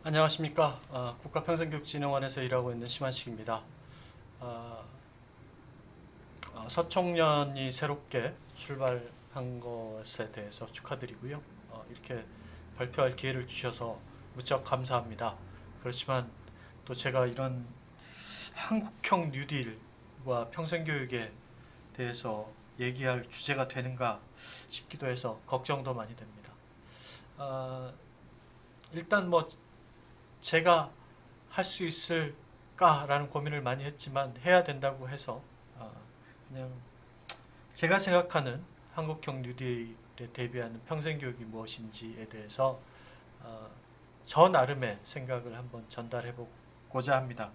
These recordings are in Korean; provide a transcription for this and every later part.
안녕하십니까. 국가평생교육진흥원에서 일하고 있는 심한식입니다. 어, 서총련이 새롭게 출발한 것에 대해서 축하드리고요. 이렇게 발표할 기회를 주셔서 무척 감사합니다. 그렇지만 또 제가 이런 한국형 뉴딜과 평생교육에 대해서 얘기할 주제가 되는가 싶기도 해서 걱정도 많이 됩니다. 일단 뭐 제가 할 수 있을까라는 고민을 많이 했지만 해야 된다고 해서 그냥 제가 생각하는 한국형 뉴딜에 대비하는 평생교육이 무엇인지에 대해서 어, 저 나름의 생각을 한번 전달해 보고자 합니다.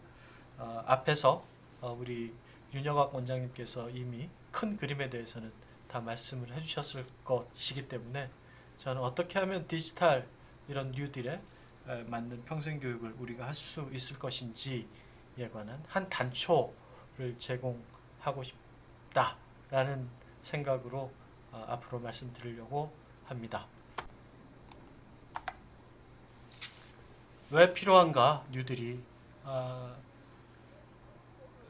앞에서 우리 윤영학 원장님께서 이미 큰 그림에 대해서는 다 말씀을 해주셨을 것이기 때문에 저는 어떻게 하면 디지털 이런 뉴딜에 맞는 평생교육을 우리가 할 수 있을 것인지에 관한 한 단초를 제공하고 싶다라는 생각으로 앞으로 말씀드리려고 합니다. 왜 필요한가 뉴딜이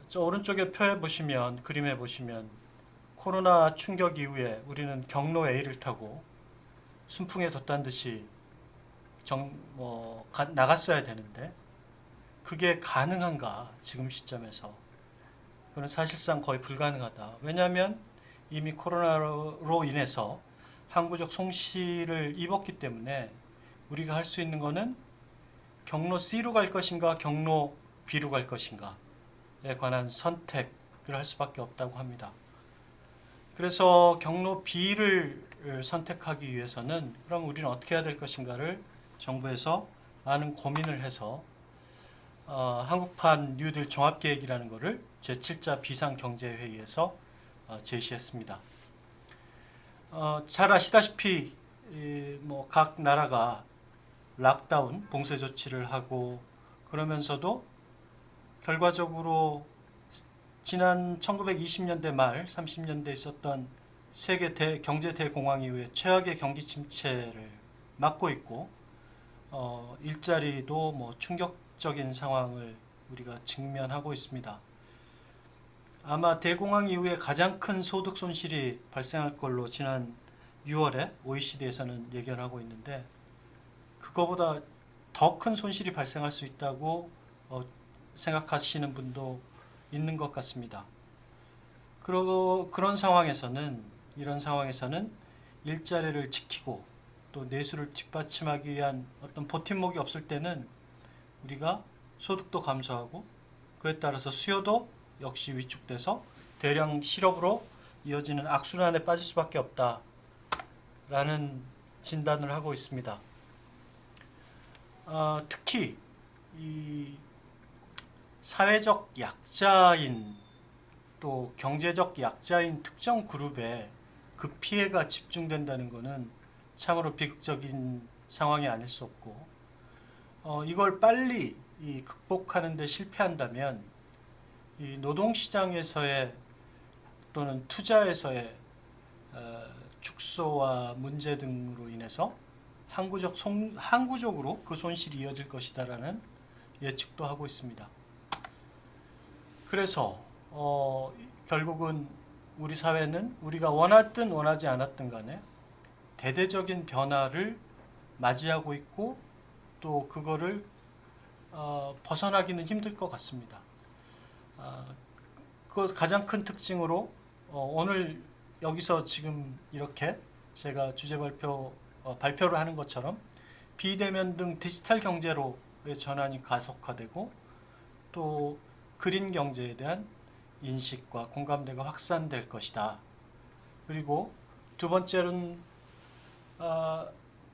저 오른쪽에 표에 보시면 그림에 보시면 코로나 충격 이후에 우리는 경로 A를 타고 순풍에 돛단 듯이 나갔어야 되는데 그게 가능한가 지금 시점에서 그건 사실상 거의 불가능하다. 왜냐하면 이미 코로나로 인해서 항구적 손실을 입었기 때문에 우리가 할 수 있는 거는 경로 C로 갈 것인가 경로 B로 갈 것인가에 관한 선택을 할 수밖에 없다고 합니다. 그래서 경로 B를 선택하기 위해서는 그럼 우리는 어떻게 해야 될 것인가를 정부에서 많은 고민을 해서 한국판 뉴딜 종합계획이라는 것을 제7자 비상경제회의에서 제시했습니다. 잘 아시다시피 각 나라가 락다운 봉쇄 조치를 하고 그러면서도 결과적으로 지난 1920년대 말 30년대에 있었던 세계 경제 대공황 이후에 최악의 경기 침체를 맞고 있고 일자리도 뭐 충격적인 상황을 우리가 직면하고 있습니다. 아마 대공황 이후에 가장 큰 소득 손실이 발생할 걸로 지난 6월에 OECD에서는 예견하고 있는데 그거보다 더 큰 손실이 발생할 수 있다고 생각하시는 분도 있는 것 같습니다. 그리고 이런 상황에서는 일자리를 지키고 또 내수를 뒷받침하기 위한 어떤 보탬목이 없을 때는 우리가 소득도 감소하고 그에 따라서 수요도 역시 위축돼서 대량 실업으로 이어지는 악순환에 빠질 수밖에 없다라는 진단을 하고 있습니다. 특히 이 사회적 약자인 또 경제적 약자인 특정 그룹에 그 피해가 집중된다는 것은 참으로 비극적인 상황이 아닐 수 없고 이걸 빨리 극복하는 데 실패한다면 이 노동시장에서의 또는 투자에서의 축소와 문제 등으로 인해서 항구적으로 그 손실이 이어질 것이다라는 예측도 하고 있습니다. 그래서 결국은 우리 사회는 우리가 원하든 원하지 않았든 간에 대대적인 변화를 맞이하고 있고 또 그거를 벗어나기는 힘들 것 같습니다. 그 가장 큰 특징으로 오늘 여기서 지금 이렇게 제가 주제 발표를 하는 것처럼 비대면 등 디지털 경제로의 전환이 가속화되고 또 그린 경제에 대한 인식과 공감대가 확산될 것이다. 그리고 두 번째는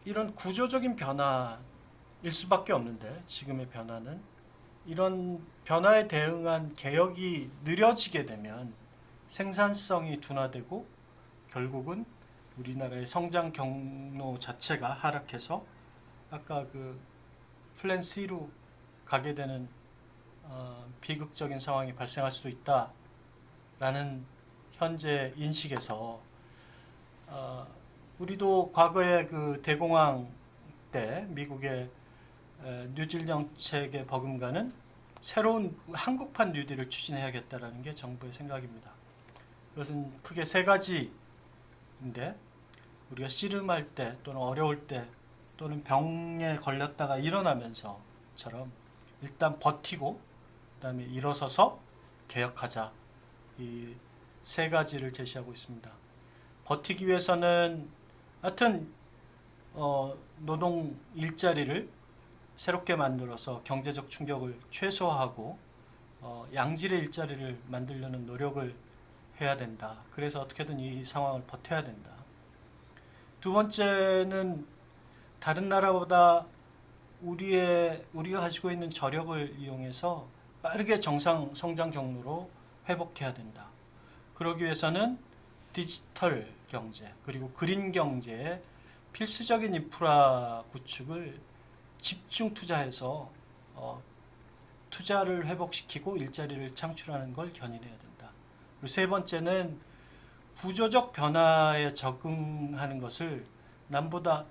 이런 구조적인 변화일 수밖에 없는데 지금의 변화는 이런 변화에 대응한 개혁이 느려지게 되면 생산성이 둔화되고 결국은 우리나라의 성장 경로 자체가 하락해서 아까 그 플랜 C로 가게 되는 비극적인 상황이 발생할 수도 있다라는 현재 인식에서 우리도 과거에 그 대공황 때 미국의 뉴딜 정책에 버금가는 새로운 한국판 뉴딜을 추진해야겠다라는 게 정부의 생각입니다. 그것은 크게 세 가지인데, 우리가 씨름할 때 또는 어려울 때 또는 병에 걸렸다가 일어나면서처럼 일단 버티고 그다음에 일어서서 개혁하자, 이 세 가지를 제시하고 있습니다. 버티기 위해서는 하여튼 노동 일자리를 새롭게 만들어서 경제적 충격을 최소화하고 양질의 일자리를 만들려는 노력을 해야 된다. 그래서 어떻게든 이 상황을 버텨야 된다. 두 번째는 다른 나라보다 우리가 가지고 있는 저력을 이용해서 빠르게 정상 성장 경로로 회복해야 된다. 그러기 위해서는 디지털 경제 그리고 그린 경제의 필수적인 인프라 구축을 집중 투자해서 투자를 회복시키고 일자리를 창출하는 걸 견인해야 된다. 그리고 세 번째는 구조적 변화에 적응하는 것을 남보다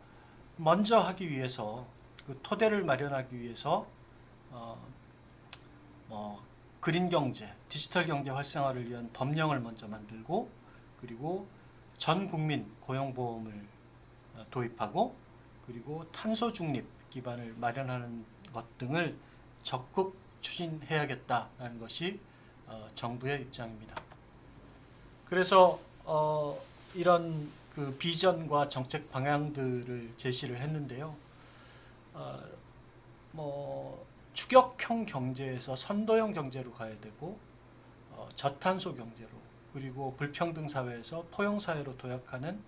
먼저 하기 위해서, 그 토대를 마련하기 위해서 그린 경제, 디지털 경제 활성화를 위한 법령을 먼저 만들고, 그리고 전 국민 고용보험을 도입하고, 그리고 탄소 중립 기반을 마련하는 것 등을 적극 추진해야겠다라는 것이 정부의 입장입니다. 그래서 이런 그 비전과 정책 방향들을 제시를 했는데요. 추격형 경제에서 선도형 경제로 가야 되고, 저탄소 경제로, 그리고 불평등 사회에서 포용 사회로 도약하는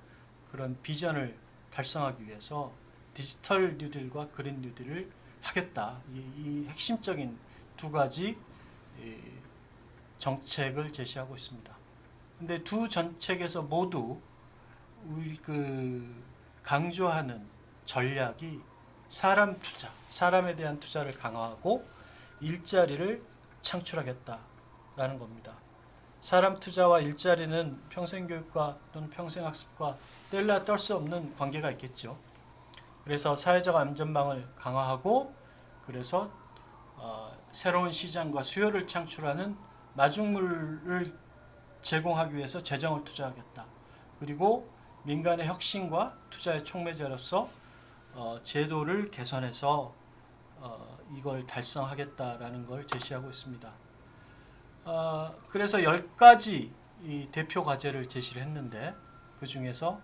그런 비전을 달성하기 위해서 디지털 뉴딜과 그린 뉴딜을 하겠다. 이 핵심적인 두 가지 정책을 제시하고 있습니다. 근데 두 정책에서 모두 우리 강조하는 전략이 사람 투자, 사람에 대한 투자를 강화하고 일자리를 창출하겠다라는 겁니다. 사람 투자와 일자리는 평생교육과 또는 평생학습과 뗄래야 뗄 수 없는 관계가 있겠죠. 그래서 사회적 안전망을 강화하고, 그래서 새로운 시장과 수요를 창출하는 마중물을 제공하기 위해서 재정을 투자하겠다. 그리고 민간의 혁신과 투자의 촉매제로서 제도를 개선해서 이걸 달성하겠다라는 걸 제시하고 있습니다. 그래서 10가지 이 대표 과제를 제시를 했는데, 그 중에서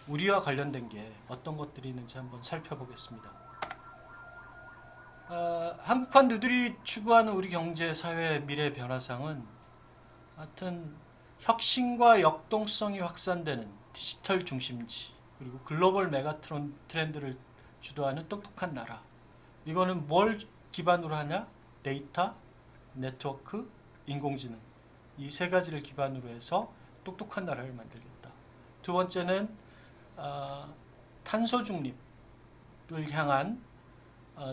우리와 관련된 게 어떤 것들이 있는지 한번 살펴보겠습니다. 한국판 누들이 추구하는 우리 경제 사회 미래 변화상은 하여튼 혁신과 역동성이 확산되는 디지털 중심지, 그리고 글로벌 메가 트렌드를 주도하는 똑똑한 나라. 이거는 뭘 기반으로 하냐? 데이터, 네트워크, 인공지능. 이 세 가지를 기반으로 해서 똑똑한 나라를 만들겠다. 두 번째는 탄소 중립을 향한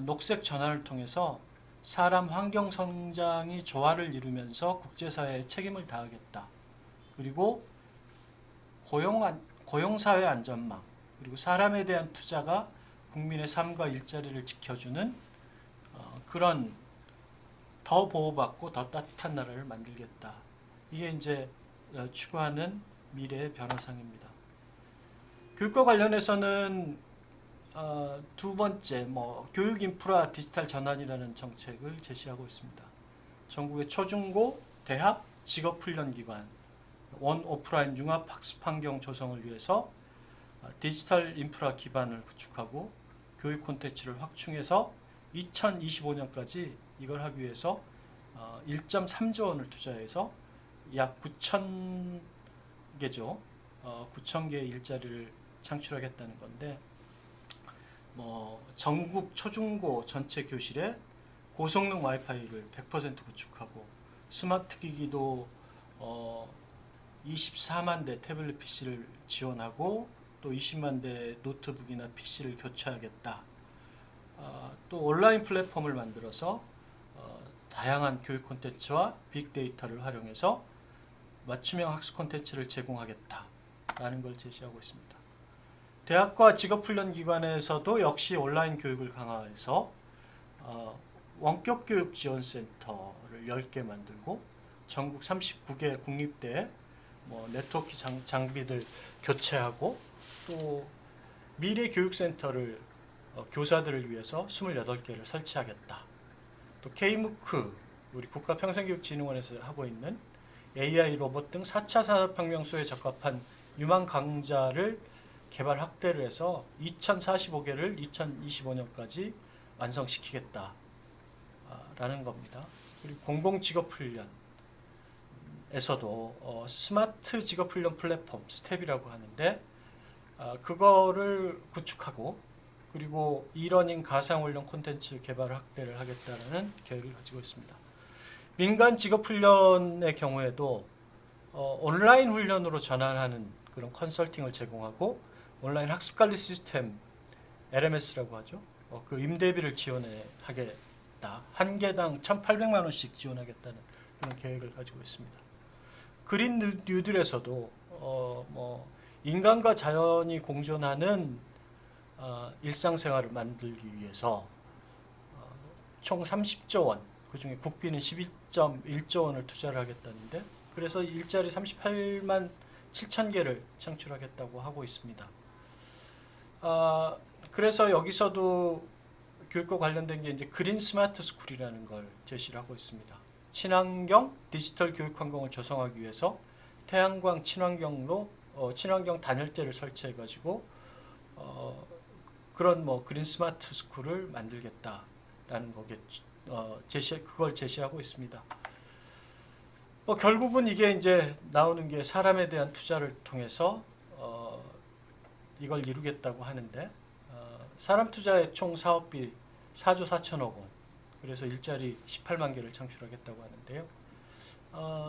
녹색 전환을 통해서 사람 환경 성장이 조화를 이루면서 국제사회에 책임을 다하겠다. 그리고 고용사회 안전망, 그리고 사람에 대한 투자가 국민의 삶과 일자리를 지켜주는 그런 더 보호받고 더 따뜻한 나라를 만들겠다. 이게 이제 추구하는 미래의 변화상입니다. 교육과 관련해서는 두 번째, 교육 인프라 디지털 전환이라는 정책을 제시하고 있습니다. 전국의 초중고, 대학, 직업훈련기관, 원 오프라인 융합 학습 환경 조성을 위해서 디지털 인프라 기반을 구축하고 교육 콘텐츠를 확충해서 2025년까지 이걸 하기 위해서 1.3조 원을 투자해서 약 9,000개죠. 9,000개의 일자리를 창출하겠다는 건데, 전국 초중고 전체 교실에 고성능 와이파이를 100% 구축하고, 스마트 기기도 24만 대 태블릿 PC를 지원하고, 또 20만 대 노트북이나 PC를 교체하겠다. 또 온라인 플랫폼을 만들어서 다양한 교육 콘텐츠와 빅데이터를 활용해서 맞춤형 학습 콘텐츠를 제공하겠다라는 걸 제시하고 있습니다. 대학과 직업훈련기관에서도 역시 온라인 교육을 강화해서 원격교육지원센터를 10개 만들고 전국 39개 국립대에 네트워크 장비들 교체하고 또 미래교육센터를 교사들을 위해서 28개를 설치하겠다. 또 K무크 우리 국가평생교육진흥원에서 하고 있는 AI 로봇 등 4차 산업혁명 수에 적합한 유망 강좌를 개발 확대를 해서 2045개를 2025년까지 완성시키겠다 라는 겁니다. 그리고 공공직업훈련에서도 스마트 직업훈련 플랫폼 스텝이라고 하는데 그거를 구축하고 그리고 이러닝 가상훈련 콘텐츠 개발 확대를 하겠다는 계획을 가지고 있습니다. 민간 직업훈련의 경우에도 온라인 훈련으로 전환하는 그런 컨설팅을 제공하고 온라인 학습관리 시스템 LMS라고 하죠. 그 임대비를 지원하겠다. 한 개당 1,800만 원씩 지원하겠다는 그런 계획을 가지고 있습니다. 그린 뉴딜에서도 인간과 자연이 공존하는 일상생활을 만들기 위해서 총 30조 원, 그중에 국비는 12.1조 원을 투자를 하겠다는데 그래서 일자리 38만 7천 개를 창출하겠다고 하고 있습니다. 그래서 여기서도 교육과 관련된 게 이제 그린 스마트 스쿨이라는 걸 제시를 하고 있습니다. 친환경 디지털 교육 환경을 조성하기 위해서 태양광 친환경 단열재를 설치해 가지고 그런 그린 스마트 스쿨을 만들겠다라는 그걸 제시하고 있습니다. 결국은 이게 이제 나오는 게 사람에 대한 투자를 통해서 이걸 이루겠다고 하는데 사람 투자의 총 사업비 4조 4천억 원, 그래서 일자리 18만 개를 창출하겠다고 하는데요.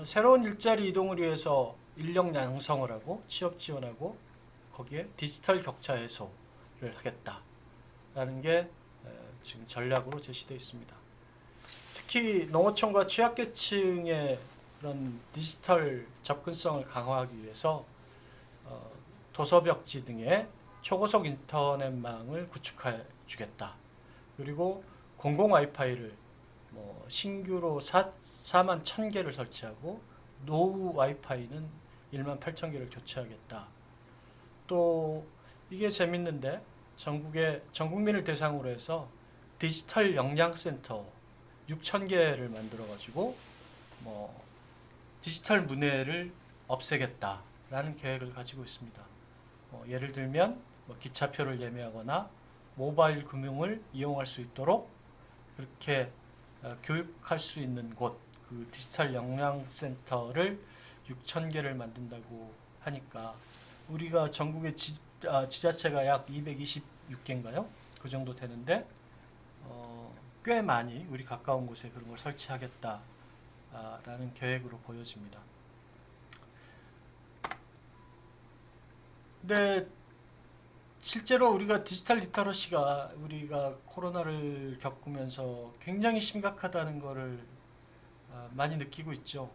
새로운 일자리 이동을 위해서 인력 양성을 하고 취업 지원하고 거기에 디지털 격차 해소를 하겠다라는 게 지금 전략으로 제시되어 있습니다. 특히 농어촌과 취약계층의 그런 디지털 접근성을 강화하기 위해서 도서벽지 등의 초고속 인터넷망을 구축해 주겠다. 그리고 공공 와이파이를 신규로 4만 1,000개를 설치하고 노후 와이파이는 1만 8천 개를 교체하겠다. 또 이게 재밌는데 전 국민을 대상으로 해서 디지털 역량센터 6,000개를 만들어 가지고 디지털 문해를 없애겠다라는 계획을 가지고 있습니다. 예를 들면 기차표를 예매하거나 모바일 금융을 이용할 수 있도록 그렇게 교육할 수 있는 곳, 그 디지털 역량센터를 6,000개를 만든다고 하니까 우리가 전국의 지자체가 약 226개인가요? 그 정도 되는데 꽤 많이 우리 가까운 곳에 그런 걸 설치하겠다라는 계획으로 보여집니다. 근데 실제로 우리가 디지털 리터러시가 우리가 코로나를 겪으면서 굉장히 심각하다는 것을 많이 느끼고 있죠.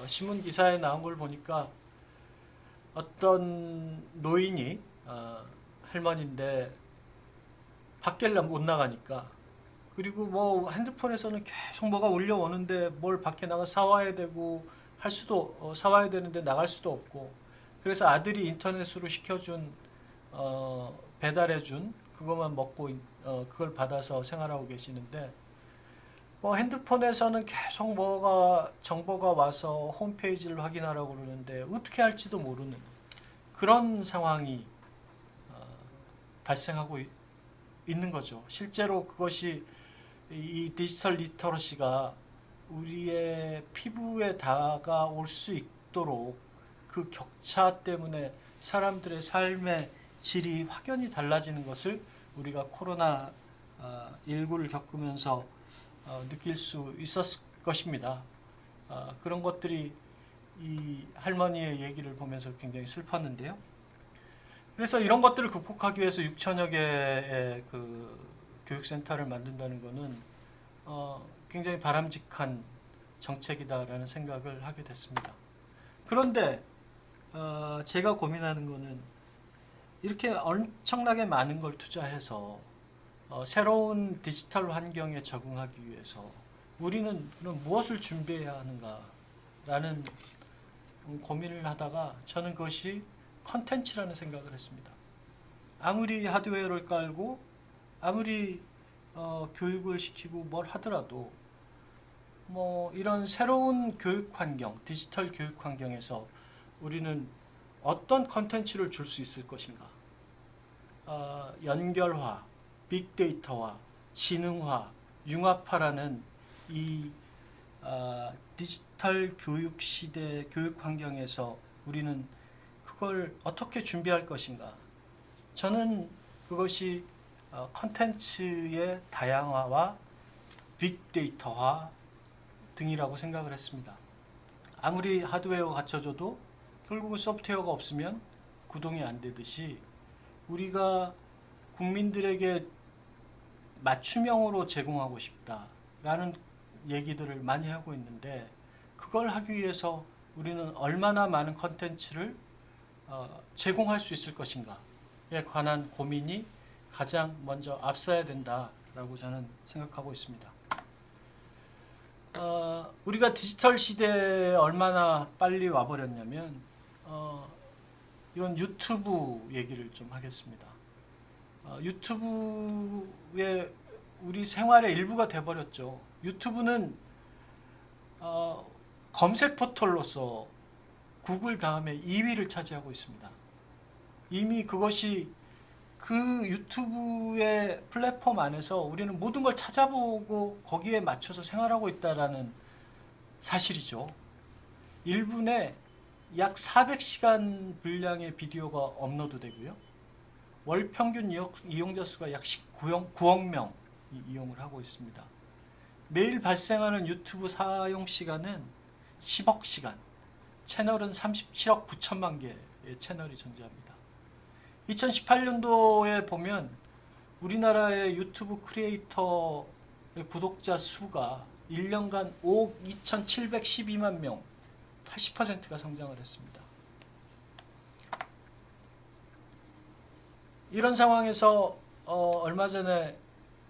신문 기사에 나온 걸 보니까 어떤 노인이 할머니인데 밖을 못 나가니까 그리고 핸드폰에서는 계속 뭐가 울려오는데 뭘 밖에 나가 사와야 되고 사와야 되는데 나갈 수도 없고 그래서 아들이 인터넷으로 시켜준 배달해준 그것만 먹고 그걸 받아서 생활하고 계시는데 핸드폰에서는 계속 정보가 와서 홈페이지를 확인하라고 그러는데 어떻게 할지도 모르는 그런 상황이 발생하고 있는 거죠. 실제로 그것이 이 디지털 리터러시가 우리의 피부에 다가올 수 있도록 그 격차 때문에 사람들의 삶의 질이 확연히 달라지는 것을 우리가 코로나19를 겪으면서 느낄 수 있었을 것입니다. 그런 것들이 이 할머니의 얘기를 보면서 굉장히 슬펐는데요. 그래서 이런 것들을 극복하기 위해서 6천여 개의 그 교육센터를 만든다는 것은 굉장히 바람직한 정책이다라는 생각을 하게 됐습니다. 그런데 제가 고민하는 것은 이렇게 엄청나게 많은 걸 투자해서 새로운 디지털 환경에 적응하기 위해서 우리는 그럼 무엇을 준비해야 하는가라는 고민을 하다가 저는 그것이 컨텐츠라는 생각을 했습니다. 아무리 하드웨어를 깔고 아무리 교육을 시키고 뭘 하더라도 뭐 이런 새로운 교육 환경, 디지털 교육 환경에서 우리는 어떤 컨텐츠를 줄 수 있을 것인가? 연결화, 빅데이터화, 지능화, 융합화라는 이 디지털 교육 시대 교육 환경에서 우리는 그걸 어떻게 준비할 것인가? 저는 그것이 컨텐츠의 다양화와 빅데이터화 등이라고 생각을 했습니다. 아무리 하드웨어가 갖춰져도 결국은 소프트웨어가 없으면 구동이 안 되듯이 우리가 국민들에게 맞춤형으로 제공하고 싶다라는 얘기들을 많이 하고 있는데 그걸 하기 위해서 우리는 얼마나 많은 컨텐츠를 제공할 수 있을 것인가에 관한 고민이 가장 먼저 앞서야 된다라고 저는 생각하고 있습니다. 우리가 디지털 시대에 얼마나 빨리 와버렸냐면 이건 유튜브 얘기를 좀 하겠습니다. 유튜브에 우리 생활의 일부가 돼버렸죠. 유튜브는 검색 포털로서 구글 다음에 2위를 차지하고 있습니다. 이미 그것이 그 유튜브의 플랫폼 안에서 우리는 모든 걸 찾아보고 거기에 맞춰서 생활하고 있다는 사실이죠. 1분에 약 400시간 분량의 비디오가 업로드 되고요. 월 평균 이용자 수가 약 9억 명 이용을 하고 있습니다. 매일 발생하는 유튜브 사용 시간은 10억 시간, 채널은 37억 9천만 개의 채널이 존재합니다. 2018년도에 보면 우리나라의 유튜브 크리에이터의 구독자 수가 1년간 5억 2,712만 명, 80%가 성장을 했습니다. 이런 상황에서 얼마 전에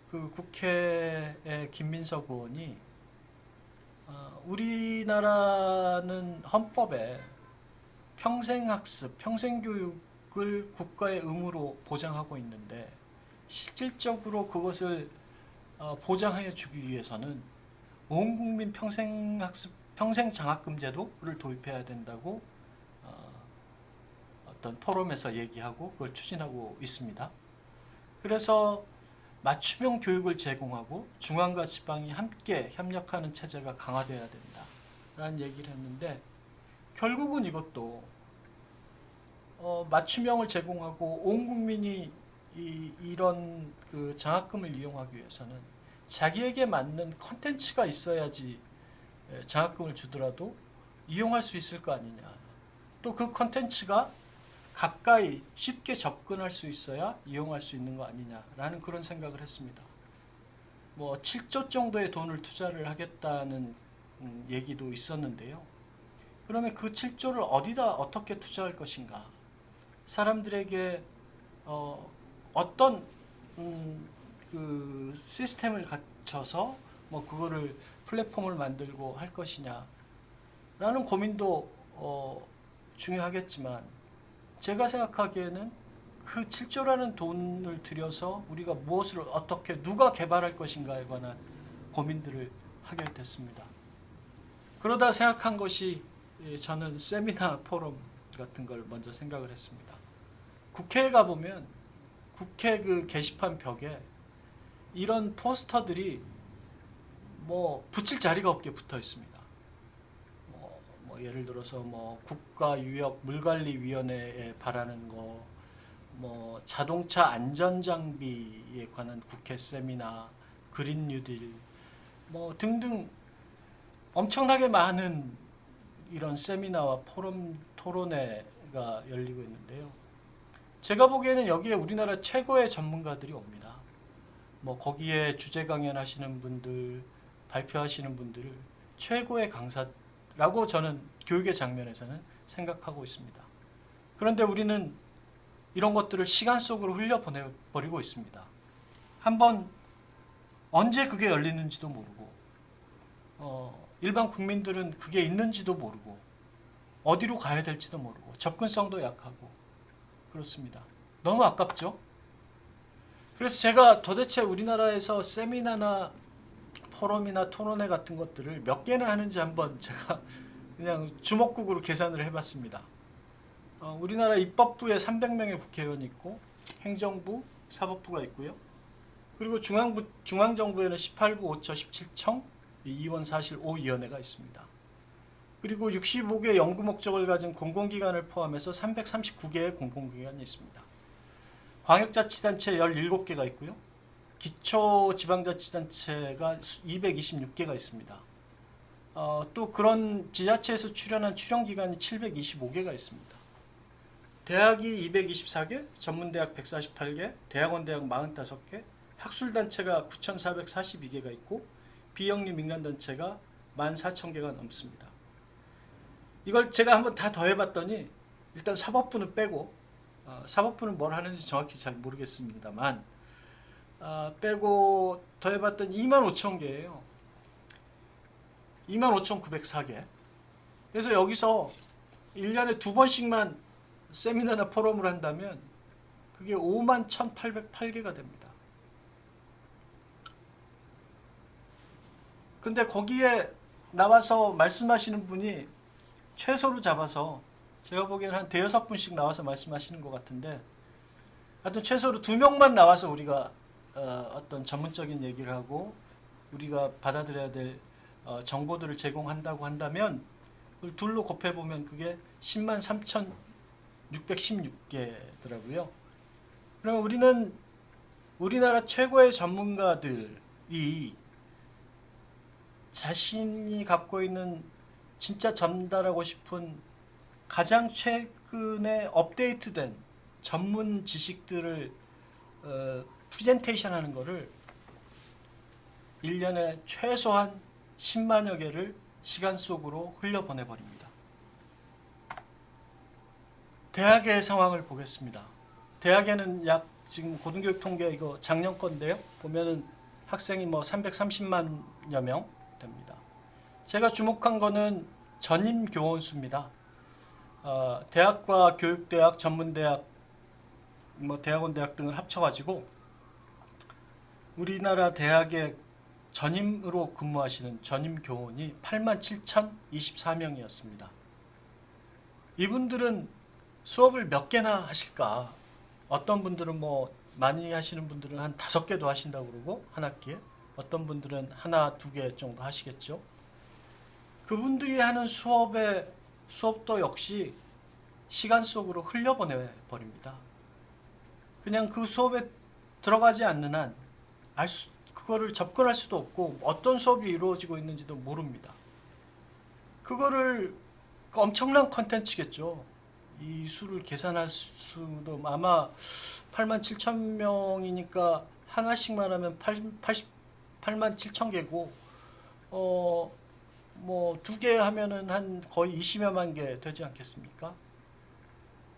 그 국회의 김민석 의원이 우리나라는 헌법에 평생학습, 평생교육을 국가의 의무로 보장하고 있는데 실질적으로 그것을 보장해 주기 위해서는 온 국민 평생학습, 평생장학금 제도를 도입해야 된다고 어떤 포럼에서 얘기하고 그걸 추진하고 있습니다. 그래서 맞춤형 교육을 제공하고 중앙과 지방이 함께 협력하는 체제가 강화되어야 된다라는 얘기를 했는데 결국은 이것도 맞춤형을 제공하고 온 국민이 이런 그 장학금을 이용하기 위해서는 자기에게 맞는 컨텐츠가 있어야지 장학금을 주더라도 이용할 수 있을 거 아니냐. 또 그 컨텐츠가 가까이 쉽게 접근할 수 있어야 이용할 수 있는 거 아니냐라는 그런 생각을 했습니다. 뭐 7조 정도의 돈을 투자를 하겠다는 얘기도 있었는데요. 그러면 그 7조를 어디다 어떻게 투자할 것인가? 사람들에게 어떤 그 시스템을 갖춰서 뭐 그거를 플랫폼을 만들고 할 것이냐라는 고민도 중요하겠지만 제가 생각하기에는 그 7조라는 돈을 들여서 우리가 무엇을 어떻게 누가 개발할 것인가에 관한 고민들을 하게 됐습니다. 그러다 생각한 것이 저는 세미나 포럼 같은 걸 먼저 생각을 했습니다. 국회에 가보면 국회 그 게시판 벽에 이런 포스터들이 뭐 붙일 자리가 없게 붙어 있습니다. 뭐 예를 들어서 뭐 국가유역 물관리위원회에 바라는 거, 뭐 자동차 안전장비에 관한 국회 세미나, 그린 뉴딜, 뭐 등등 엄청나게 많은 이런 세미나와 포럼 토론회가 열리고 있는데요. 제가 보기에는 여기에 우리나라 최고의 전문가들이 옵니다. 뭐 거기에 주제 강연하시는 분들, 발표하시는 분들을 최고의 강사라고 저는 교육의 장면에서는 생각하고 있습니다. 그런데 우리는 이런 것들을 시간 속으로 흘려보내버리고 있습니다. 한번 언제 그게 열리는지도 모르고 일반 국민들은 그게 있는지도 모르고 어디로 가야 될지도 모르고 접근성도 약하고 그렇습니다. 너무 아깝죠? 그래서 제가 도대체 우리나라에서 세미나나 포럼이나 토론회 같은 것들을 몇 개나 하는지 한번 제가 그냥 주먹국으로 계산을 해봤습니다. 우리나라 입법부에 300명의 국회의원이 있고 행정부, 사법부가 있고요. 그리고 중앙정부에는 18구, 5처, 17청, 2원, 사실, 5위원회가 있습니다. 그리고 65개 연구 목적을 가진 공공기관을 포함해서 339개의 공공기관이 있습니다. 광역자치단체 17개가 있고요. 기초지방자치단체가 226개가 있습니다. 또 그런 지자체에서 출연한 출연기관이 725개가 있습니다. 대학이 224개, 전문대학 148개, 대학원대학 45개, 학술단체가 9,442개가 있고 비영리 민간단체가 14,000개가 넘습니다. 이걸 제가 한번 다 더해봤더니 일단 사법부는 빼고 사법부는 뭘 하는지 정확히 잘 모르겠습니다만 빼고 더해봤더니 25,000개예요. 25,904개. 그래서 여기서 1년에 2번씩만 세미나나 포럼을 한다면 그게 51,808개가 됩니다. 근데 거기에 나와서 말씀하시는 분이 최소로 잡아서 제가 보기에는 한 5-6분씩 나와서 말씀하시는 것 같은데 하여튼 최소로 2명만 나와서 우리가 어떤 전문적인 얘기를 하고 우리가 받아들여야 될 정보들을 제공한다고 한다면 그걸 둘로 곱해보면 그게 103,616개더라고요. 그러면 우리는 우리나라 최고의 전문가들이 자신이 갖고 있는 진짜 전달하고 싶은 가장 최근에 업데이트된 전문 지식들을 프레젠테이션 하는 거를 1년에 최소한 10만여 개를 시간 속으로 흘려보내버립니다. 대학의 상황을 보겠습니다. 대학에는 약 지금 고등교육 통계 이거 작년 건데요. 보면은 학생이 뭐 330만여 명 됩니다. 제가 주목한 거는 전임 교원 수입니다. 대학과 교육대학, 전문대학, 뭐 대학원대학 등을 합쳐가지고 우리나라 대학의 전임으로 근무하시는 전임 교원이 87,024명이었습니다. 이분들은 수업을 몇 개나 하실까? 어떤 분들은 뭐 많이 하시는 분들은 한 5개도 하신다고 그러고 한 학기에 어떤 분들은 1, 2개 정도 하시겠죠. 그분들이 하는 수업도 역시 시간 속으로 흘려보내 버립니다. 그냥 그 수업에 들어가지 않는 한 그거를 접근할 수도 없고 어떤 수업이 이루어지고 있는지도 모릅니다. 그거를 엄청난 컨텐츠겠죠. 이 수를 계산할 수도 아마 87,000명이니까 하나씩만 하면 87,000개고 뭐 2개 하면은 한 거의 20여만 개 되지 않겠습니까?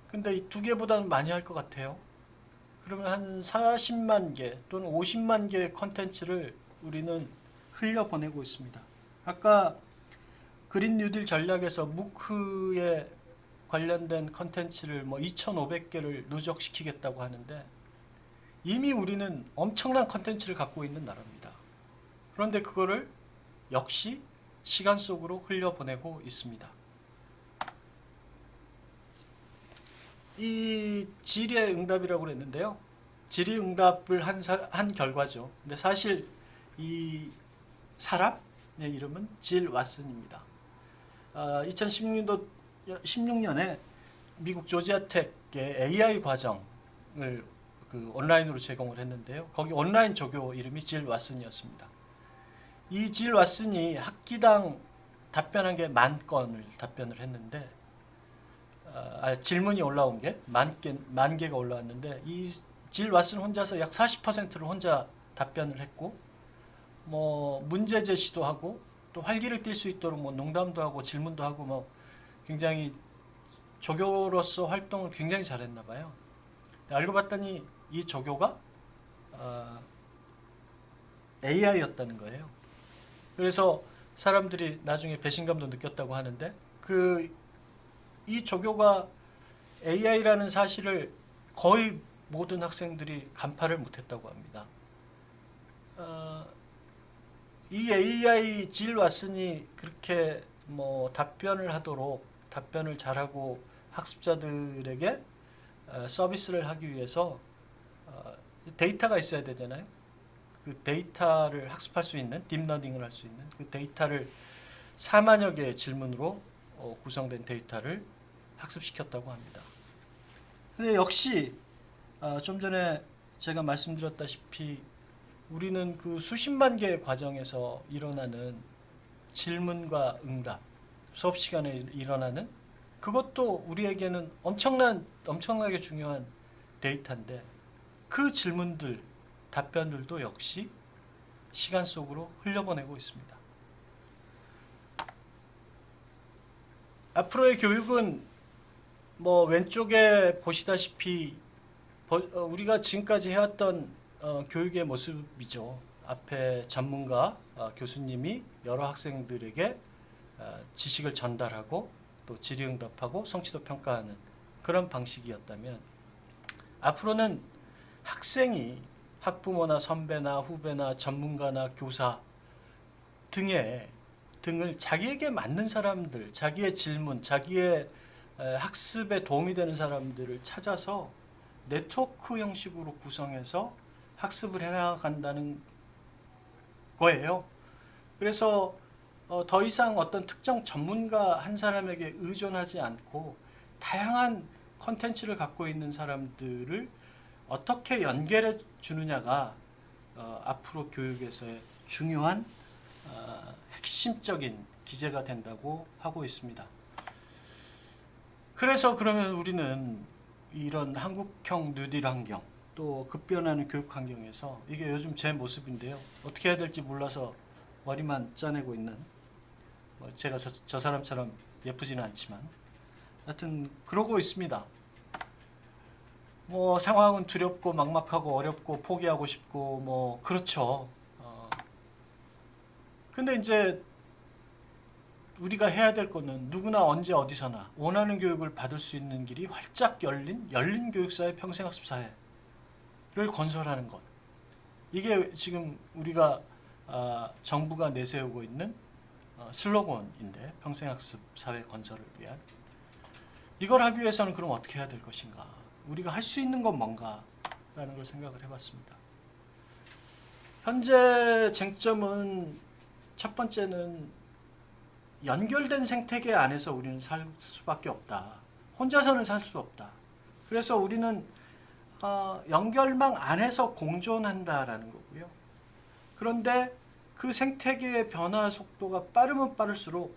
근데 이 2개보다는 많이 할 것 같아요. 그러면 한 40만 개 또는 50만 개의 컨텐츠를 우리는 흘려보내고 있습니다. 아까 그린 뉴딜 전략에서 무크에 관련된 컨텐츠를 뭐 2,500개를 누적시키겠다고 하는데 이미 우리는 엄청난 컨텐츠를 갖고 있는 나라입니다. 그런데 그거를 역시 시간 속으로 흘려보내고 있습니다. 이 질의응답이라고 그랬는데요. 질의응답을 한 결과죠. 근데 사실 이 사람의 이름은 질 왓슨입니다. 2016년에 미국 조지아텍의 AI 과정을 온라인으로 제공을 했는데요. 거기 온라인 조교 이름이 질 왓슨이었습니다. 이 질 왓슨이 학기당 답변한 게 10,000건을 답변을 했는데 질문이 올라온 게 10,000개가 올라왔는데 이 질 왓슨 혼자서 약 40%를 혼자 답변을 했고 뭐 문제 제시도 하고 또 활기를 띨 수 있도록 뭐 농담도 하고 질문도 하고 뭐 굉장히 조교로서 활동을 굉장히 잘했나 봐요. 알고 봤더니 이 조교가 AI였다는 거예요. 그래서 사람들이 나중에 배신감도 느꼈다고 하는데 이 조교가 AI라는 사실을 거의 모든 학생들이 간파를 못했다고 합니다. 이 AI 질 왓슨이 그렇게 뭐 답변을 잘하고 학습자들에게 서비스를 하기 위해서 데이터가 있어야 되잖아요. 그 데이터를 학습할 수 있는, 딥러닝을 할 수 있는 그 데이터를 4만여 개의 질문으로 구성된 데이터를 학습시켰다고 합니다. 근데 역시 좀 전에 제가 말씀드렸다시피 우리는 그 수십만 개의 과정에서 일어나는 질문과 응답, 수업 시간에 일어나는 그것도 우리에게는 엄청나게 중요한 데이터인데 그 질문들, 답변들도 역시 시간 속으로 흘려보내고 있습니다. 앞으로의 교육은 뭐 왼쪽에 보시다시피 우리가 지금까지 해왔던 교육의 모습이죠. 앞에 전문가 교수님이 여러 학생들에게 지식을 전달하고 또 질의응답하고 성취도 평가하는 그런 방식이었다면 앞으로는 학생이 학부모나 선배나 후배나 전문가나 교사 등을 자기에게 맞는 사람들, 자기의 질문, 자기의 학습에 도움이 되는 사람들을 찾아서 네트워크 형식으로 구성해서 학습을 해나간다는 거예요. 그래서 더 이상 어떤 특정 전문가 한 사람에게 의존하지 않고 다양한 컨텐츠를 갖고 있는 사람들을 어떻게 연결해 주느냐가 앞으로 교육에서의 중요한 핵심적인 기제가 된다고 하고 있습니다. 그래서 그러면 우리는 이런 한국형 뉴딜 환경 또 급변하는 교육 환경에서 이게 요즘 제 모습인데요. 어떻게 해야 될지 몰라서 머리만 짜내고 있는 제가 저 사람처럼 예쁘지는 않지만 하여튼 그러고 있습니다. 뭐 상황은 두렵고 막막하고 어렵고 포기하고 싶고 뭐 그렇죠. 근데 이제 우리가 해야 될 거는 누구나 언제 어디서나 원하는 교육을 받을 수 있는 길이 활짝 열린 교육사회 평생학습사회를 건설하는 것. 이게 지금 우리가 정부가 내세우고 있는 슬로건인데 평생학습사회 건설을 위한 이걸 하기 위해서는 그럼 어떻게 해야 될 것인가? 우리가 할 수 있는 건 뭔가? 라는 걸 생각을 해봤습니다. 현재 쟁점은 첫 번째는 연결된 생태계 안에서 우리는 살 수밖에 없다. 혼자서는 살 수 없다. 그래서 우리는 연결망 안에서 공존한다라는 거고요. 그런데 그 생태계의 변화 속도가 빠르면 빠를수록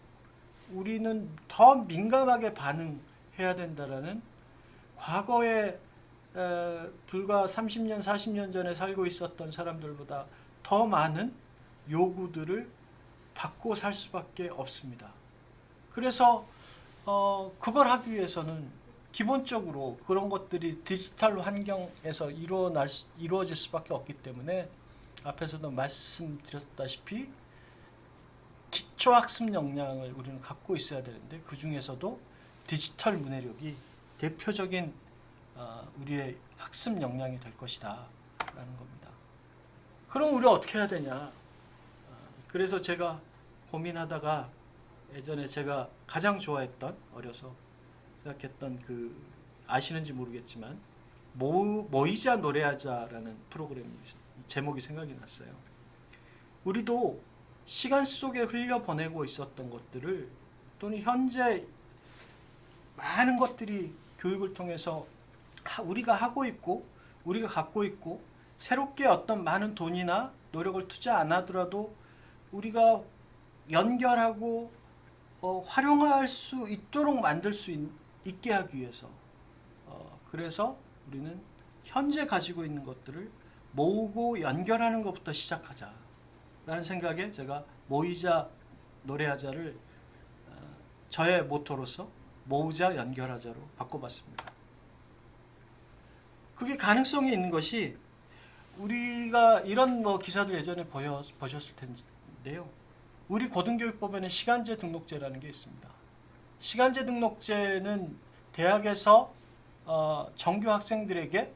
우리는 더 민감하게 반응해야 된다라는 과거에 불과 30년, 40년 전에 살고 있었던 사람들보다 더 많은 요구들을 받고 살 수밖에 없습니다. 그래서 그걸 하기 위해서는 기본적으로 그런 것들이 디지털 환경에서 이루어질 수밖에 없기 때문에 앞에서도 말씀드렸다시피 기초학습 역량을 우리는 갖고 있어야 되는데 그 중에서도 디지털 문해력이 대표적인 우리의 학습 역량이 될 것이다 라는 겁니다. 그럼 우리가 어떻게 해야 되냐? 그래서 제가 고민하다가 예전에 제가 가장 좋아했던 어려서 생각했던 아시는지 모르겠지만 모이자 노래하자라는 프로그램이 제목이 생각이 났어요. 우리도 시간 속에 흘려보내고 있었던 것들을 또는 현재 많은 것들이 교육을 통해서 우리가 하고 있고 우리가 갖고 있고 새롭게 어떤 많은 돈이나 노력을 투자 안 하더라도 우리가 연결하고 활용할 수 있도록 만들 수 있게 하기 위해서 그래서 우리는 현재 가지고 있는 것들을 모으고 연결하는 것부터 시작하자 라는 생각에 제가 모이자 노래하자를 저의 모토로서 모으자 연결하자로 바꿔봤습니다. 그게 가능성이 있는 것이 우리가 이런 뭐 기사들 예전에 보셨을 텐데요. 우리 고등교육법에는 시간제 등록제라는 게 있습니다. 시간제 등록제는 대학에서 정규 학생들에게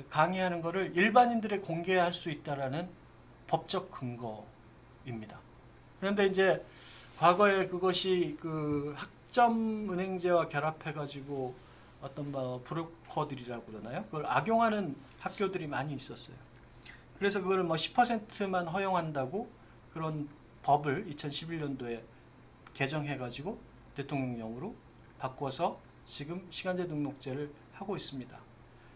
강의하는 것을 일반인들에 공개할 수 있다라는 법적 근거입니다. 그런데 이제 과거에 그것이 그 학점은행제와 결합해가지고 어떤 뭐 브로커들이라고 그러나요? 그걸 악용하는 학교들이 많이 있었어요. 그래서 그걸 뭐 10%만 허용한다고 그런 법을 2011년도에 개정해가지고 대통령령으로 바꿔서 지금 시간제 등록제를 하고 있습니다.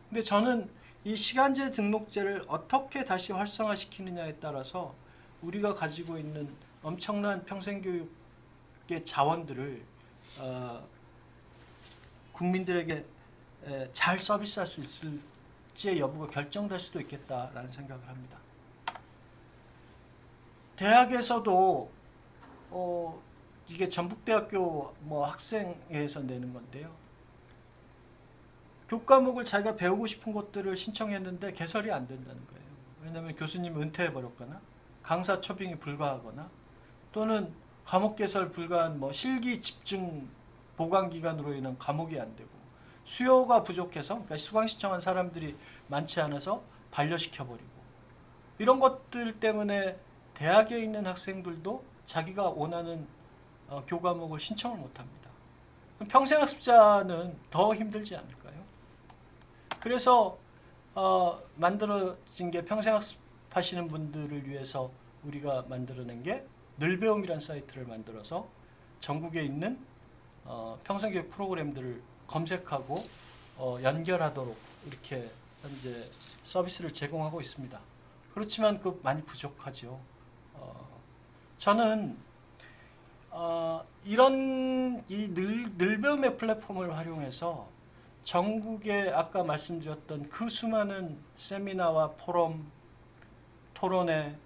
근데 저는 이 시간제 등록제를 어떻게 다시 활성화시키느냐에 따라서 우리가 가지고 있는 엄청난 평생교육의 자원들을 국민들에게 잘 서비스할 수 있을지의 여부가 결정될 수도 있겠다라는 생각을 합니다. 대학에서도 이게 전북대학교 뭐 학생회에서 내는 건데요. 교과목을 자기가 배우고 싶은 것들을 신청했는데 개설이 안 된다는 거예요. 왜냐하면 교수님 은퇴해버렸거나 강사 초빙이 불가하거나 또는 과목 개설 불가한 뭐 실기 집중 보강 기간으로 인한 과목이 안 되고 수요가 부족해서 그러니까 수강 신청한 사람들이 많지 않아서 반려시켜버리고 이런 것들 때문에 대학에 있는 학생들도 자기가 원하는 교과목을 신청을 못합니다. 평생학습자는 더 힘들지 않을까요? 그래서 만들어진 게 평생학습하시는 분들을 위해서 우리가 만들어낸 게 늘배움이라는 사이트를 만들어서 전국에 있는 평생교육 프로그램들을 검색하고 연결하도록 이렇게 현재 서비스를 제공하고 있습니다. 그렇지만 그 많이 부족하죠. 저는 이런 이 늘배움의 플랫폼을 활용해서 전국에 아까 말씀드렸던 그 수많은 세미나와 포럼, 토론회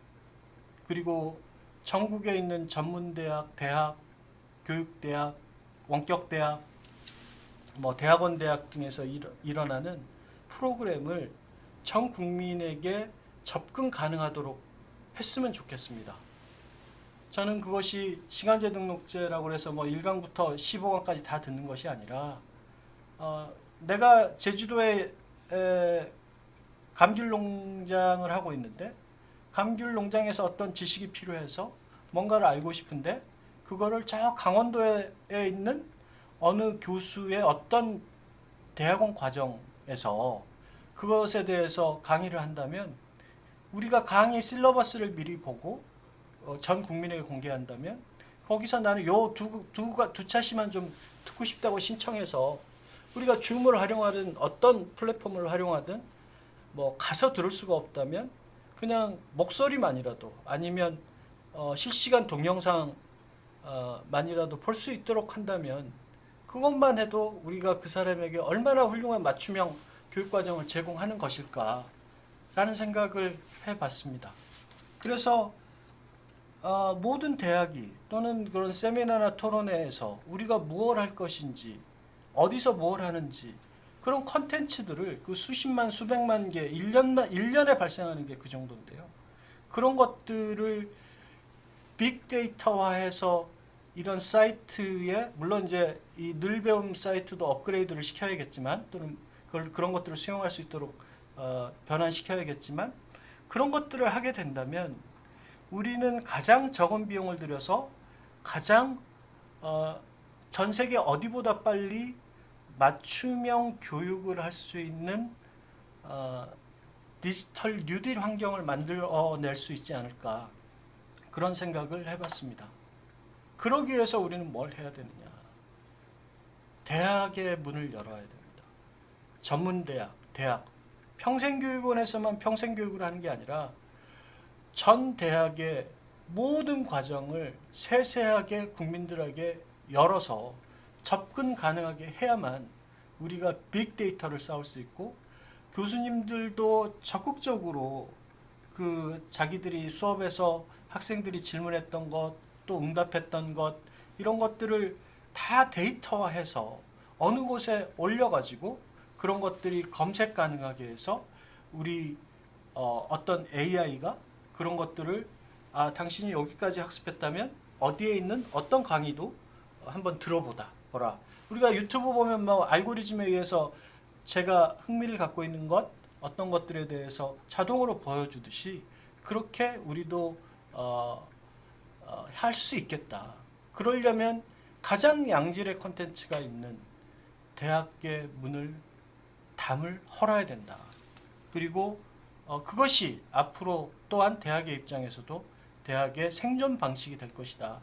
그리고 전국에 있는 전문대학, 대학, 교육대학, 원격대학, 뭐 대학원 대학 등에서 일어나는 프로그램을 전 국민에게 접근 가능하도록 했으면 좋겠습니다. 저는 그것이 시간제 등록제라고 해서 뭐 1강부터 15강까지 다 듣는 것이 아니라 내가 제주도에 감귤 농장을 하고 있는데 감귤 농장에서 어떤 지식이 필요해서 뭔가를 알고 싶은데 그거를 저 강원도에 있는 어느 교수의 어떤 대학원 과정에서 그것에 대해서 강의를 한다면 우리가 강의 실러버스를 미리 보고 전 국민에게 공개한다면 거기서 나는 요 두 차시만 좀 듣고 싶다고 신청해서 우리가 줌을 활용하든 어떤 플랫폼을 활용하든 뭐 가서 들을 수가 없다면 그냥 목소리만이라도 아니면 실시간 동영상만이라도 볼 수 있도록 한다면 그것만 해도 우리가 그 사람에게 얼마나 훌륭한 맞춤형 교육과정을 제공하는 것일까 라는 생각을 해봤습니다. 그래서 모든 대학이 또는 그런 세미나나 토론회에서 우리가 무엇을 할 것인지 어디서 뭘 하는지 그런 컨텐츠들을 그 수십만 수백만 개 1년에 발생하는 게 그 정도인데요. 그런 것들을 빅데이터화해서 이런 사이트에 물론 이제 이 늘배움 사이트도 업그레이드를 시켜야겠지만 또는 그런 것들을 수용할 수 있도록 변환시켜야겠지만 그런 것들을 하게 된다면 우리는 가장 적은 비용을 들여서 가장 전 세계 어디보다 빨리 맞춤형 교육을 할 수 있는 디지털 뉴딜 환경을 만들어낼 수 있지 않을까 그런 생각을 해봤습니다. 그러기 위해서 우리는 뭘 해야 되느냐. 대학의 문을 열어야 됩니다. 전문대학, 대학, 평생교육원에서만 평생교육을 하는 게 아니라 전 대학의 모든 과정을 세세하게 국민들에게 열어서 접근 가능하게 해야만 우리가 빅데이터를 쌓을 수 있고 교수님들도 적극적으로 그 자기들이 수업에서 학생들이 질문했던 것, 또 응답했던 것 이런 것들을 다 데이터화해서 어느 곳에 올려가지고 그런 것들이 검색 가능하게 해서 우리 어떤 AI가 그런 것들을 당신이 여기까지 학습했다면 어디에 있는 어떤 강의도 한번 들어보다 보라. 우리가 유튜브 보면 뭐 알고리즘에 의해서 제가 흥미를 갖고 있는 것 어떤 것들에 대해서 자동으로 보여주듯이 그렇게 우리도 할 수 있겠다. 그러려면 가장 양질의 콘텐츠가 있는 대학의 문을 담을 헐어야 된다. 그리고 그것이 앞으로 또한 대학의 입장에서도 대학의 생존 방식이 될 것이다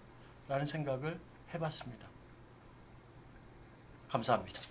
라는 생각을 해봤습니다. 감사합니다.